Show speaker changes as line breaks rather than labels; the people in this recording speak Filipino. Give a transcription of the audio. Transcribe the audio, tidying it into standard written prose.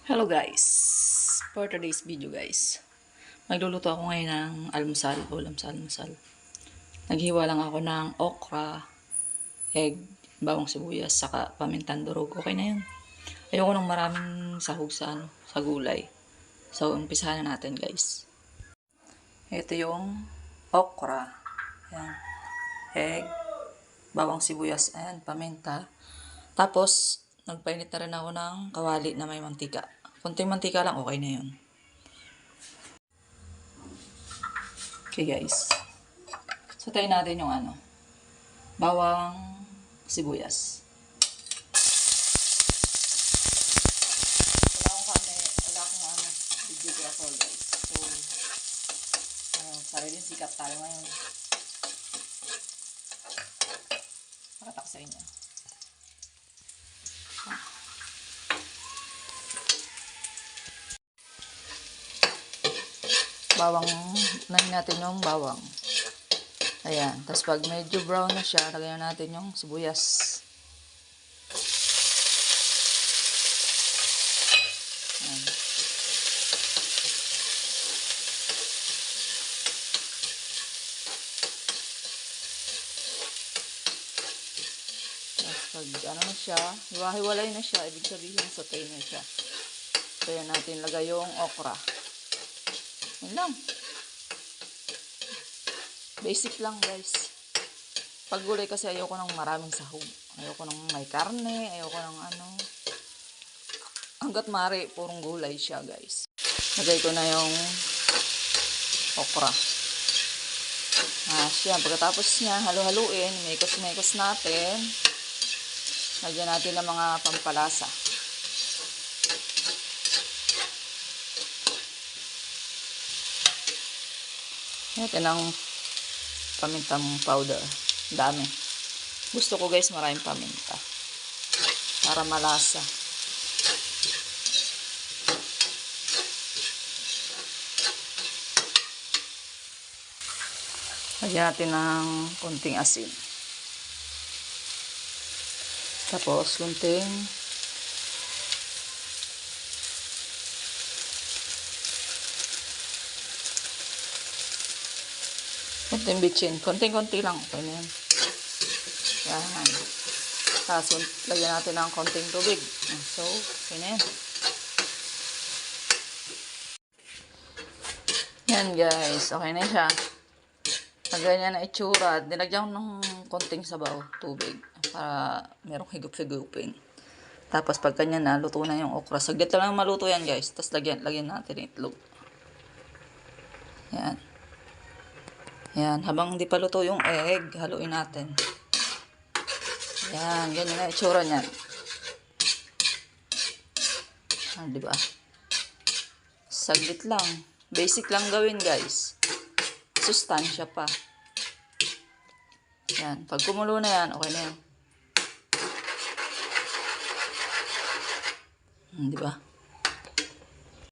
Hello guys! For today's video guys, magluluto ako ngayon ng almusal, ulam sa almusal. Naghiwa lang ako ng okra, egg, bawang sibuyas, saka pamintan durog. Okay na yun. Ayoko ng maraming sahog sa gulay. So, umpisahan na natin guys. Ito yung okra. Ayan. Egg, bawang sibuyas, and paminta. Tapos, nagpainit na rin ako ng kawali na may mantika. Kunting mantika lang, okay na yun. Okay guys. So, tayo natin yung bawang sibuyas. Wala akong videographer guys. So, sariling sikat tayo ngayon. Pakatak sa inyo. Bawang, natin yung bawang. Ayan. Tapos pag medyo brown na siya, lagyan natin yung sibuyas. Ayan. Tapos pag na siya, hiwa-hiwalay na siya, ibig sabihin saute na siya. Kaya natin lagay yung okra. Yan lang. Basic lang guys. Pag gulay kasi ayoko ng maraming sahog. Ayoko ng may karne. Ayoko ng hanggat mari, purong gulay siya guys. Lagay ko na yung okra. Siya. Pagkatapos niya, halu-haluin. Maikos-maikos natin. Lagyan natin ng mga pampalasa. Ito ng pamintang powder. Dami. Gusto ko guys maraming paminta. Para malasa. Lagyan natin ng konting asin. Tapos konting bitchin. Konting-konti lang. Okay na yan. Yan. Tapos, lagyan natin ng konting tubig. So, okay na yan. Yan guys. Okay na siya. Ganyan na itsura. Dinagyan ko ng konting sabaw, tubig. Para merong higup-higupin. Tapos, pag ganyan na, luto na yung okra. Saglit lang maluto yan guys. Tapos, lagyan natin itlog. Yan. Yan, habang hindi pa luto yung egg, haluin natin. Yan, ganyan na itsura niyan. Diba? Saglit lang. Basic lang gawin, guys. Sustansya pa. Yan, pag kumulo na yan, okay na yan. Diba?